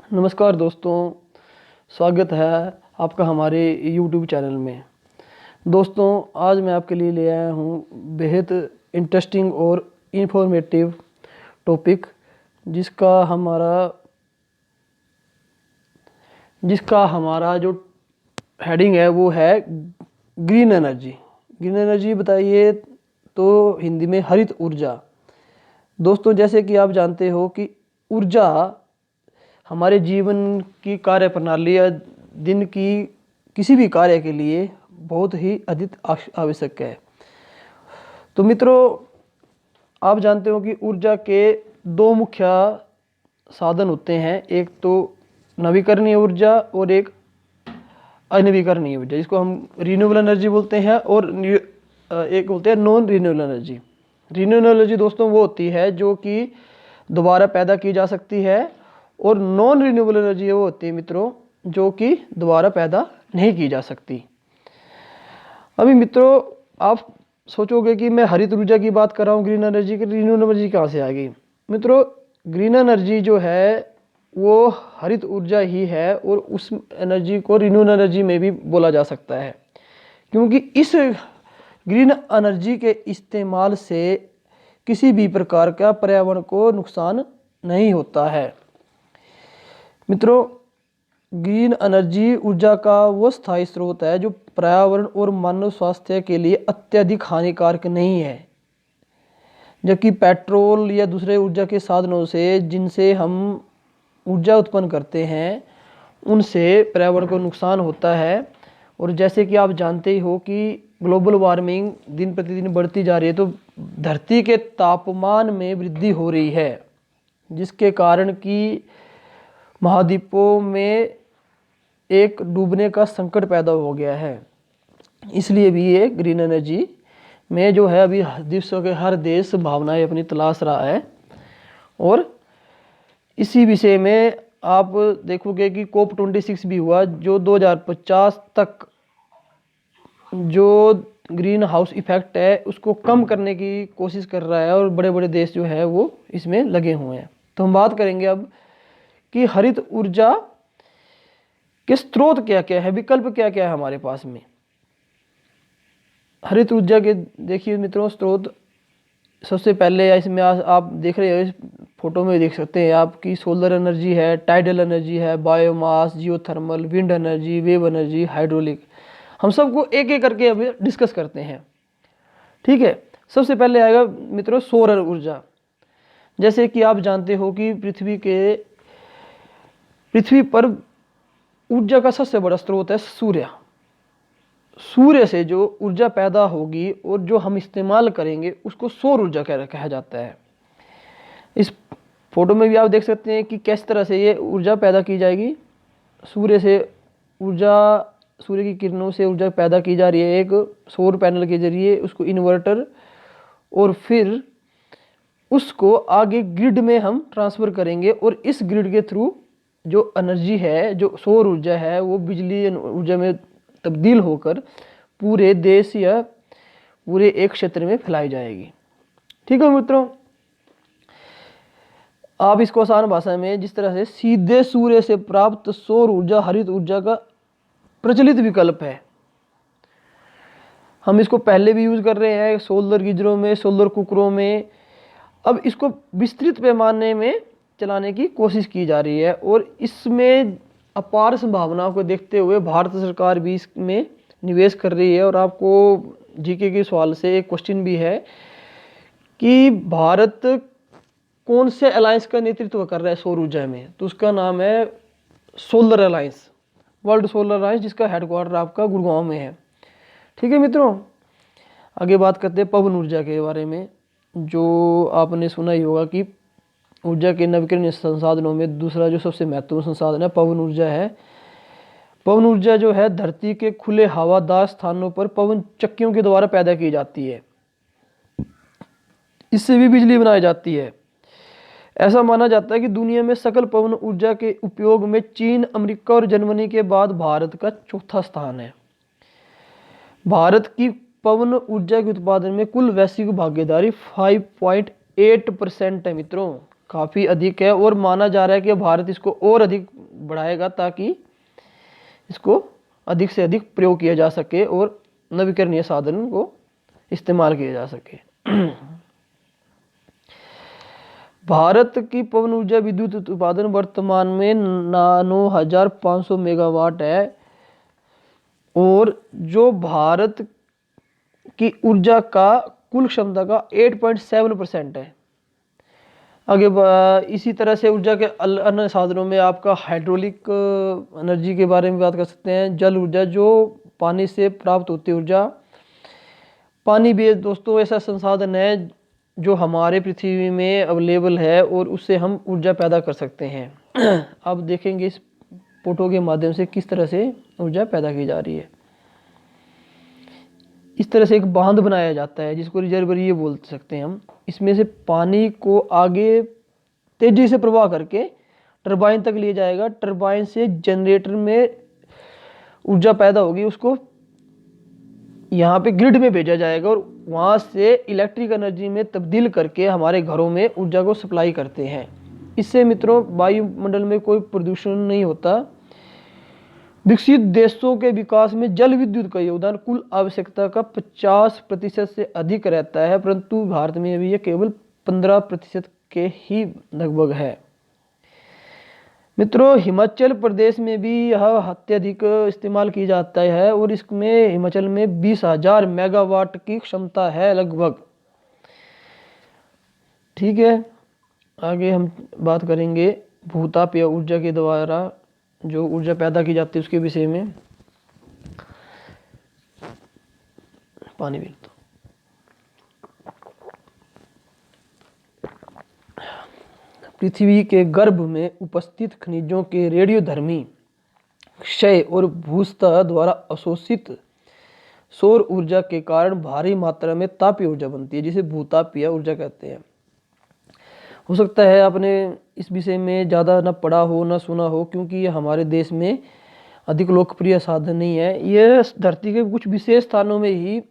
नमस्कार दोस्तों, स्वागत है आपका हमारे YouTube चैनल में। दोस्तों, आज मैं आपके लिए ले आया हूँ बेहद इंटरेस्टिंग और इन्फॉर्मेटिव टॉपिक जिसका हमारा जो हेडिंग है वो है ग्रीन एनर्जी। ग्रीन एनर्जी बताइए तो हिंदी में हरित ऊर्जा। दोस्तों, जैसे कि आप जानते हो कि ऊर्जा हमारे जीवन की कार्य प्रणाली या दिन की किसी भी कार्य के लिए बहुत ही अधिक आवश्यक है। तो मित्रों, आप जानते हो कि ऊर्जा के दो मुख्य साधन होते हैं, एक तो नवीकरणीय ऊर्जा और एक अनवीकरणीय ऊर्जा, जिसको हम रिन्यूएबल एनर्जी बोलते हैं, और एक बोलते हैं non renewable energy. Renewable energy दोस्तों वो होती है जो कि दोबारा पैदा की जा सकती है, और नॉन रिन्यूएबल एनर्जी वो होती है मित्रों जो कि दोबारा पैदा नहीं की जा सकती। अभी मित्रों, आप सोचोगे कि मैं हरित ऊर्जा की बात कर रहा हूँ, ग्रीन एनर्जी की, रिन्यूएबल एनर्जी कहाँ से आ गई? मित्रों, ग्रीन एनर्जी जो है वो हरित ऊर्जा ही है, और उस एनर्जी को रिन्यूएबल एनर्जी में भी बोला जा सकता है, क्योंकि इस ग्रीन एनर्जी के इस्तेमाल से किसी भी प्रकार का पर्यावरण को नुकसान नहीं होता है। मित्रों, ग्रीन एनर्जी ऊर्जा का वो स्थायी स्रोत है जो पर्यावरण और मानव स्वास्थ्य के लिए अत्यधिक हानिकारक नहीं है, जबकि पेट्रोल या दूसरे ऊर्जा के साधनों से जिनसे हम ऊर्जा उत्पन्न करते हैं उनसे पर्यावरण को नुकसान होता है। और जैसे कि आप जानते ही हो कि ग्लोबल वार्मिंग दिन प्रतिदिन बढ़ती जा रही है, तो धरती के तापमान में वृद्धि हो रही है, जिसके कारण कि महाद्वीपों में एक डूबने का संकट पैदा हो गया है। इसलिए भी ये ग्रीन एनर्जी में जो है अभी विश्व के हर देश संभावनाएं अपनी तलाश रहा है। और इसी विषय में आप देखोगे कि COP26 भी हुआ, जो 2050 तक जो ग्रीन हाउस इफेक्ट है उसको कम करने की कोशिश कर रहा है, और बड़े बड़े देश जो है वो इसमें लगे हुए हैं। तो हम बात करेंगे अब कि हरित ऊर्जा के स्रोत क्या क्या है, विकल्प क्या क्या है हमारे पास में। हरित ऊर्जा के देखिए मित्रों स्रोत, सबसे पहले इसमें आप देख रहे हो, इस फोटो में देख सकते हैं आप कि सोलर एनर्जी है, टाइडल एनर्जी है, biomass, geothermal, wind energy, wave energy, hydraulic. हम सबको एक एक करके अभी डिस्कस करते हैं, ठीक है। सबसे पहले आएगा मित्रों सौर ऊर्जा। जैसे कि आप जानते हो कि पृथ्वी पर ऊर्जा का सबसे बड़ा स्रोत है सूर्य। सूर्य से जो ऊर्जा पैदा होगी और जो हम इस्तेमाल करेंगे उसको सौर ऊर्जा कहा जाता है। इस फोटो में भी आप देख सकते हैं कि किस तरह से ये ऊर्जा पैदा की जाएगी। सूर्य से ऊर्जा, सूर्य की किरणों से ऊर्जा पैदा की जा रही है एक सौर पैनल के जरिए, उसको इन्वर्टर, और फिर उसको आगे ग्रिड में हम ट्रांसफ़र करेंगे, और इस ग्रिड के थ्रू जो एनर्जी है, जो सौर ऊर्जा है, वो बिजली ऊर्जा में तब्दील होकर पूरे देश या पूरे एक क्षेत्र में फैलाई जाएगी। ठीक है मित्रों, आप इसको आसान भाषा में जिस तरह से सीधे सूर्य से प्राप्त सौर ऊर्जा हरित ऊर्जा का प्रचलित विकल्प है। हम इसको पहले भी यूज कर रहे हैं सोलर गीजरों में, सोलर कुकरों में। अब इसको विस्तृत पैमाने में चलाने की कोशिश की जा रही है, और इसमें अपार संभावनाओं को देखते हुए भारत सरकार भी इसमें निवेश कर रही है। और आपको जीके के सवाल से एक क्वेश्चन भी है कि भारत कौन से अलायंस का नेतृत्व कर रहा है सौर ऊर्जा में, तो उसका नाम है solar alliance, world solar alliance, जिसका हेडक्वार्टर आपका गुड़गांव में है। ठीक है मित्रों, आगे बात करते हैं पवन ऊर्जा के बारे में। जो आपने सुना ही होगा कि ऊर्जा के नवीकरणीय संसाधनों में दूसरा जो सबसे महत्वपूर्ण संसाधन है पवन ऊर्जा है। पवन ऊर्जा जो है धरती के खुले हवादार स्थानों पर पवन चक्कियों के द्वारा पैदा की जाती है। इससे भी बिजली बनाई जाती है। ऐसा माना जाता है कि दुनिया में सकल पवन ऊर्जा के उपयोग में चीन, अमेरिका और जर्मनी के बाद भारत का चौथा स्थान है। भारत की पवन ऊर्जा के उत्पादन में कुल वैश्विक भागीदारी 5.8% है मित्रों। काफ़ी अधिक है और माना जा रहा है कि भारत इसको और अधिक बढ़ाएगा ताकि इसको अधिक से अधिक प्रयोग किया जा सके और नवीकरणीय साधन को इस्तेमाल किया जा सके। भारत की पवन ऊर्जा विद्युत उत्पादन वर्तमान में 9,500 मेगावाट है और जो भारत की ऊर्जा का कुल क्षमता का 8.7% है। आगे इसी तरह से ऊर्जा के अन्य साधनों में आपका हाइड्रोलिक एनर्जी के बारे में बात कर सकते हैं। जल ऊर्जा, जो पानी से प्राप्त होती ऊर्जा। पानी भी दोस्तों ऐसा संसाधन है जो हमारे पृथ्वी में अवेलेबल है और उससे हम ऊर्जा पैदा कर सकते हैं। अब देखेंगे इस फोटो के माध्यम से किस तरह से ऊर्जा पैदा की जा रही है। इस तरह से एक बांध बनाया जाता है जिसको रिजर्वर ये बोल सकते हैं हम। इसमें से पानी को आगे तेजी से प्रवाह करके टरबाइन तक ले जाएगा। टरबाइन से जनरेटर में ऊर्जा पैदा होगी, उसको यहाँ पे ग्रिड में भेजा जाएगा और वहाँ से इलेक्ट्रिक एनर्जी में तब्दील करके हमारे घरों में ऊर्जा को सप्लाई करते हैं। इससे मित्रों वायुमंडल में कोई प्रदूषण नहीं होता। विकसित देशों के विकास में जल विद्युत का योगदान कुल आवश्यकता का 50% से अधिक रहता है, परंतु भारत में अभी यह केवल 15% के ही लगभग है। मित्रों, हिमाचल प्रदेश में भी यह अत्यधिक इस्तेमाल की जाता है और इसमें हिमाचल में 20,000 मेगावाट की क्षमता है लगभग। ठीक है, आगे हम बात करेंगे भूताप या ऊर्जा के द्वारा जो ऊर्जा पैदा की जाती है उसके विषय में। पानी भी तो पृथ्वी के गर्भ में उपस्थित खनिजों के रेडियोधर्मी क्षय और भूस्तर द्वारा अवशोषित सौर ऊर्जा के कारण भारी मात्रा में तापीय ऊर्जा बनती है, जिसे भूतापीय ऊर्जा कहते हैं। हो सकता है आपने इस विषय में ज़्यादा ना पढ़ा हो ना सुना हो, क्योंकि ये हमारे देश में अधिक लोकप्रिय साधन नहीं है। यह धरती के कुछ विशेष स्थानों में ही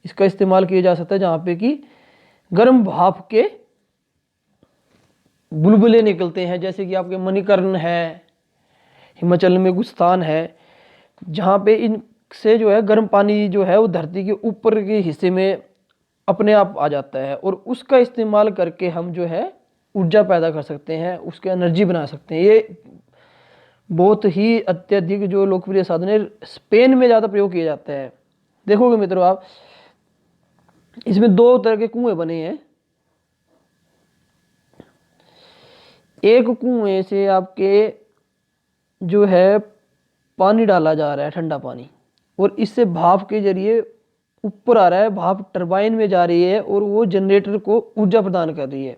इसका इस्तेमाल किया जा सकता है, जहाँ पे कि गर्म भाप के बुलबुले निकलते हैं। जैसे कि आपके मणिकर्ण है, हिमाचल में कुछ स्थान है जहाँ पे इनसे जो है गर्म पानी जो है वो धरती के ऊपर के हिस्से में अपने आप आ जाता है और उसका इस्तेमाल करके हम जो है ऊर्जा पैदा कर सकते हैं, उसके एनर्जी बना सकते हैं। ये बहुत ही अत्यधिक जो लोकप्रिय साधन है, स्पेन में ज़्यादा प्रयोग किया जाता है। देखोगे मित्रों आप, इसमें 2 तरह के कुएं बने हैं। एक कुएं से आपके जो है पानी डाला जा रहा है, ठंडा पानी, और इससे भाप के जरिए ऊपर आ रहा है, भाप टरबाइन में जा रही है और वो जनरेटर को ऊर्जा प्रदान कर रही है।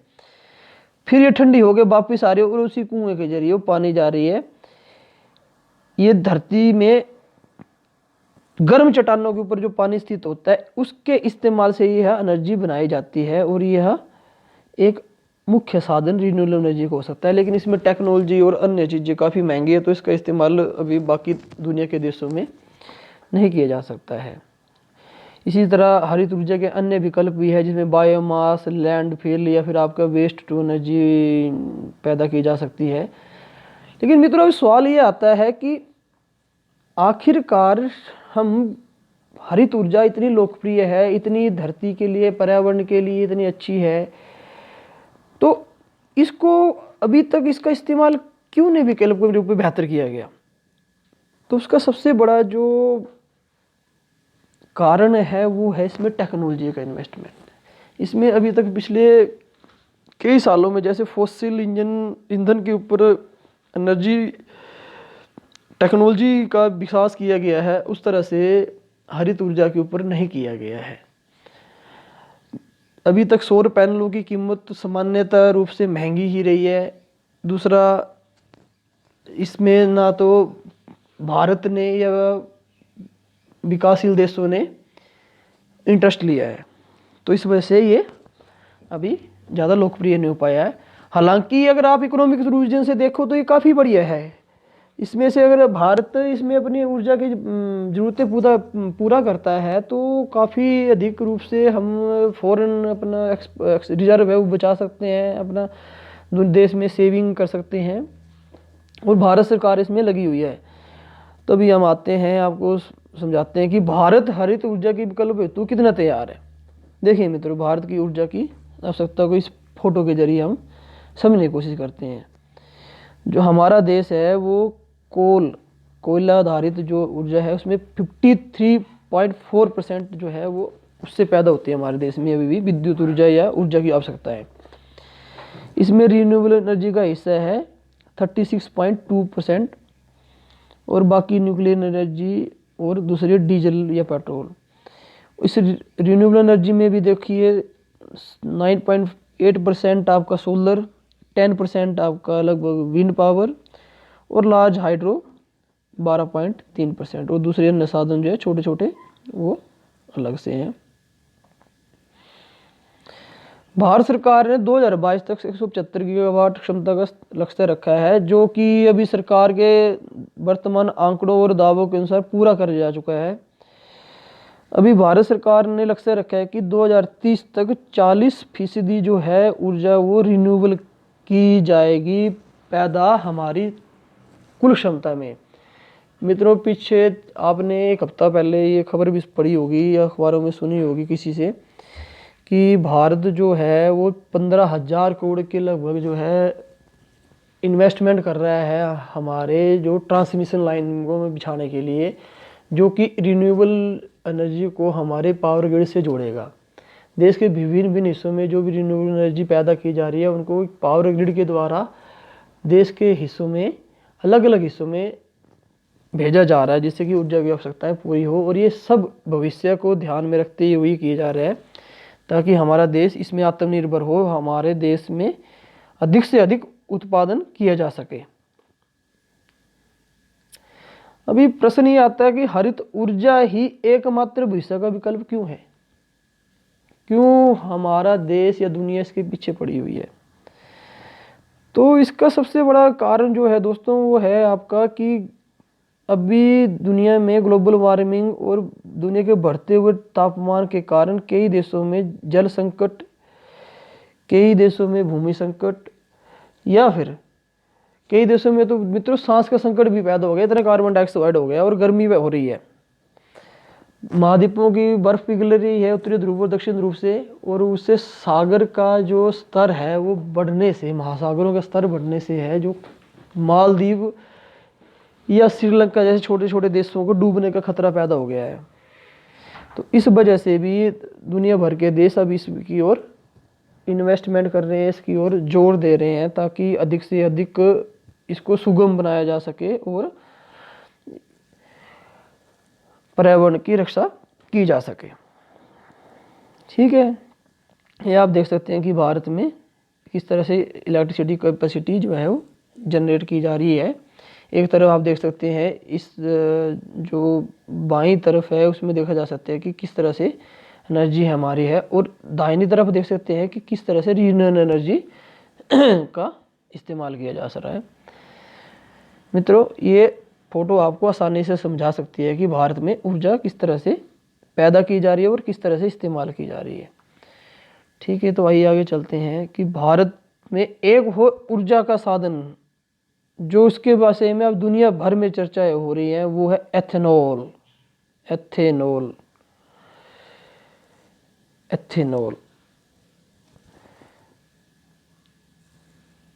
फिर ये ठंडी होकर वापस आ रही है और उसी कुएं के जरिए वो पानी जा रही है। ये धरती में गर्म चट्टानों के ऊपर जो पानी स्थित होता है उसके इस्तेमाल से यह एनर्जी बनाई जाती है और यह एक मुख्य साधन रिन्यूएबल एनर्जी को हो सकता है। लेकिन इसमें टेक्नोलॉजी और अन्य चीज़ें काफ़ी महंगी है, तो इसका इस्तेमाल अभी बाकी दुनिया के देशों में नहीं किया जा सकता है। इसी तरह हरित ऊर्जा के अन्य विकल्प भी है, जिसमें बायोमास, लैंडफिल या फिर आपका वेस्ट टू एनर्जी पैदा की जा सकती है। लेकिन मित्रों अभी सवाल ये आता है कि आखिरकार हम हरित ऊर्जा इतनी लोकप्रिय है, इतनी धरती के लिए, पर्यावरण के लिए इतनी अच्छी है, तो इसको अभी तक इसका इस्तेमाल क्यों नहीं विकल्प के रूप में बेहतर किया गया? तो उसका सबसे बड़ा जो कारण है वो है इसमें टेक्नोलॉजी का इन्वेस्टमेंट। इसमें अभी तक पिछले कई सालों में जैसे फॉसिल ईंधन के ऊपर एनर्जी टेक्नोलॉजी का विकास किया गया है, उस तरह से हरित ऊर्जा के ऊपर नहीं किया गया है। अभी तक सौर पैनलों की कीमत सामान्यतः रूप से महंगी ही रही है। दूसरा, इसमें ना तो भारत ने या विकासशील देशों ने इंटरेस्ट लिया है, तो इस वजह से ये अभी ज़्यादा लोकप्रिय नहीं हो पाया है। हालांकि अगर आप इकोनॉमिक रीजन से देखो तो ये काफ़ी बढ़िया है। इसमें से अगर भारत इसमें अपनी ऊर्जा की ज़रूरतें पूरा करता है तो काफ़ी अधिक रूप से हम फॉरेन अपना रिजर्व है वो बचा सकते हैं, अपना देश में सेविंग कर सकते हैं, और भारत सरकार इसमें लगी हुई है। तभी हम आते हैं, आपको समझाते हैं कि भारत हरित ऊर्जा की विकल्प हेतु कितना तैयार है। देखिए मित्रों, भारत की ऊर्जा की आवश्यकता को इस फोटो के जरिए हम समझने की कोशिश करते हैं। जो हमारा देश है वो कोयला आधारित जो ऊर्जा है उसमें 53.4% जो है वो उससे पैदा होती है हमारे देश में अभी भी विद्युत ऊर्जा या ऊर्जा की आवश्यकता है। इसमें रिन्यूएबल एनर्जी का हिस्सा है 36.2% और बाकी न्यूक्लियर एनर्जी और दूसरी डीजल या पेट्रोल। इस रिन्यूएबल एनर्जी में भी देखिए 9.8% आपका सोलर, 10% आपका लगभग विंड पावर और लार्ज हाइड्रो 12.3% और दूसरे अन्य साधन जो है छोटे छोटे वो अलग से हैं। भारत सरकार ने 2022 तक 175 गीगावाट क्षमता का लक्ष्य रखा है, जो कि अभी सरकार के वर्तमान आंकड़ों और दावों के अनुसार पूरा कर जा चुका है। अभी भारत सरकार ने लक्ष्य रखा है कि 2030 तक 40% जो है ऊर्जा वो रिन्यूएबल की जाएगी पैदा हमारी कुल क्षमता में। मित्रों, पीछे आपने एक हफ्ता पहले ये खबर भी पढ़ी होगी या अखबारों में सुनी होगी किसी से कि भारत जो है वो 15,000 करोड़ के लगभग जो है इन्वेस्टमेंट कर रहा है हमारे जो ट्रांसमिशन लाइनों में बिछाने के लिए, जो कि रिन्यूएबल एनर्जी को हमारे पावर ग्रिड से जोड़ेगा। देश के विभिन्न हिस्सों में जो भी रिन्यूएबल एनर्जी पैदा की जा रही है उनको पावर ग्रिड के द्वारा देश के हिस्सों में, अलग अलग हिस्सों में भेजा जा रहा है, जिससे कि ऊर्जा की आवश्यकताएं पूरी हो। और ये सब भविष्य को ध्यान में रखते हुए किए जा रहे हैं ताकि हमारा देश इसमें आत्मनिर्भर हो, हमारे देश में अधिक से अधिक उत्पादन किया जा सके। अभी प्रश्न ये आता है कि हरित ऊर्जा ही एकमात्र भविष्य का विकल्प क्यों है? क्यों हमारा देश या दुनिया इसके पीछे पड़ी हुई है? तो इसका सबसे बड़ा कारण जो है दोस्तों वो है आपका कि अभी दुनिया में ग्लोबल वार्मिंग और दुनिया के बढ़ते हुए तापमान के कारण कई देशों में जल संकट, कई देशों में भूमि संकट, या फिर कई देशों में तो मित्रों सांस का संकट भी पैदा हो गया, इतना कार्बन डाइऑक्साइड हो गया और गर्मी हो रही है। महाद्वीपों की बर्फ पिघल रही है उत्तरी ध्रुव और दक्षिण ध्रुव से, और उससे सागर का जो स्तर है वो बढ़ने से, महासागरों का स्तर बढ़ने से है, जो मालदीव या श्रीलंका जैसे छोटे छोटे देशों को डूबने का खतरा पैदा हो गया है। तो इस वजह से भी दुनिया भर के देश अब इसकी ओर इन्वेस्टमेंट कर रहे हैं, इसकी ओर जोर दे रहे हैं ताकि अधिक से अधिक इसको सुगम बनाया जा सके और पर्यावरण की रक्षा की जा सके। ठीक है, ये आप देख सकते हैं कि भारत में किस तरह से इलेक्ट्रिसिटी कैपेसिटी जो है वो जनरेट की जा रही है। एक तरफ आप देख सकते हैं इस जो बाईं तरफ है उसमें देखा जा सकता है कि किस तरह से एनर्जी हमारी है, और दाहिनी तरफ देख सकते हैं कि किस तरह से रिन्यूएबल एनर्जी का इस्तेमाल किया जा रहा है। मित्रों, ये फोटो आपको आसानी से समझा सकती है कि भारत में ऊर्जा किस तरह से पैदा की जा रही है और किस तरह से इस्तेमाल की जा रही है। ठीक है, तो आइए आगे चलते हैं कि भारत में एक हो ऊर्जा का साधन जो उसके बारे में अब दुनिया भर में चर्चाएं हो रही हैं, वो है एथेनॉल। एथेनॉल एथेनॉल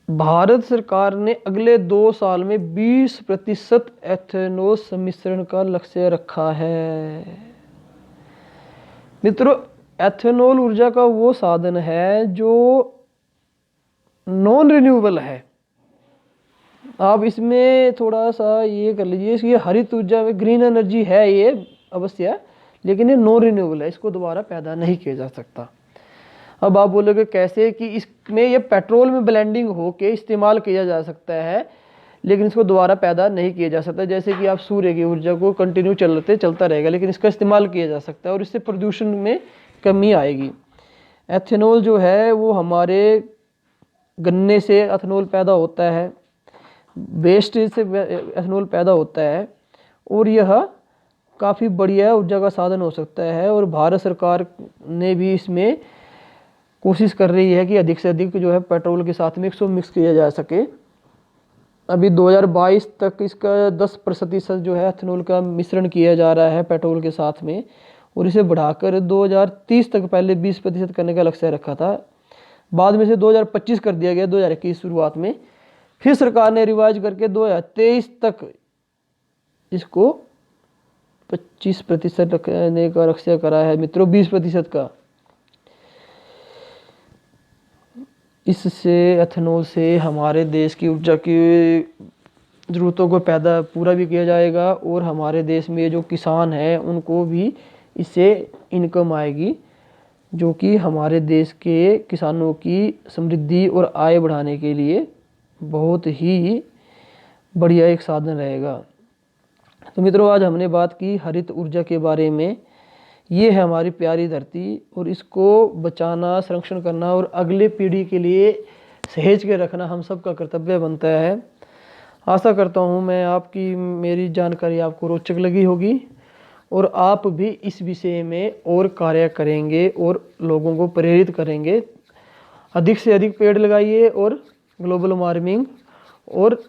भारत सरकार ने अगले 2 साल में 20% एथेनॉल सम्मिश्रण का लक्ष्य रखा है। मित्रों, एथेनॉल ऊर्जा का वो साधन है जो नॉन रिन्यूएबल है। आप इसमें थोड़ा सा ये कर लीजिए, ये हरित ऊर्जा में ग्रीन एनर्जी है ये अवश्य, लेकिन ये नॉन रिन्यूएबल है, इसको दोबारा पैदा नहीं किया जा सकता। अब आप बोलोगे कैसे, कि इसमें ये पेट्रोल में ब्लेंडिंग होके इस्तेमाल किया जा सकता है लेकिन इसको दोबारा पैदा नहीं किया जा सकता। जैसे कि आप सूर्य की ऊर्जा को कंटिन्यू चलता रहेगा लेकिन इसका इस्तेमाल किया जा सकता है और इससे प्रदूषण में कमी आएगी। एथेनॉल जो है वो हमारे गन्ने से एथेनॉल पैदा होता है, वेस्ट से एथेनॉल पैदा होता है और यह काफ़ी बढ़िया ऊर्जा का साधन हो सकता है। और भारत सरकार ने भी इसमें कोशिश कर रही है कि अधिक से अधिक जो है पेट्रोल के साथ में इसको मिक्स किया जा सके। अभी 2022 तक इसका 10% जो है एथेनॉल का मिश्रण किया जा रहा है पेट्रोल के साथ में, और इसे बढ़ाकर 2030 तक पहले 20% करने का लक्ष्य रखा था। बाद में से 2025 कर दिया गया 2021 शुरुआत में, फिर सरकार ने रिवाइज करके 2023 तक इसको 25% रखने का लक्ष्य करा है मित्रों, 20% का। इससे एथेनॉल से हमारे देश की ऊर्जा की ज़रूरतों को पूरा भी किया जाएगा और हमारे देश में जो किसान हैं उनको भी इससे इनकम आएगी, जो कि हमारे देश के किसानों की समृद्धि और आय बढ़ाने के लिए बहुत ही बढ़िया एक साधन रहेगा। तो मित्रों, आज हमने बात की हरित ऊर्जा के बारे में। ये है हमारी प्यारी धरती और इसको बचाना, संरक्षण करना और अगले पीढ़ी के लिए सहेज के रखना हम सबका कर्तव्य बनता है। आशा करता हूँ मेरी जानकारी आपको रोचक लगी होगी और आप भी इस विषय में और कार्य करेंगे और लोगों को प्रेरित करेंगे। अधिक से अधिक पेड़ लगाइए और ग्लोबल वार्मिंग और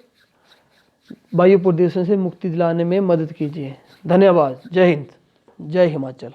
वायु प्रदूषण से मुक्ति दिलाने में मदद कीजिए। धन्यवाद। जय हिंद, जय हिमाचल।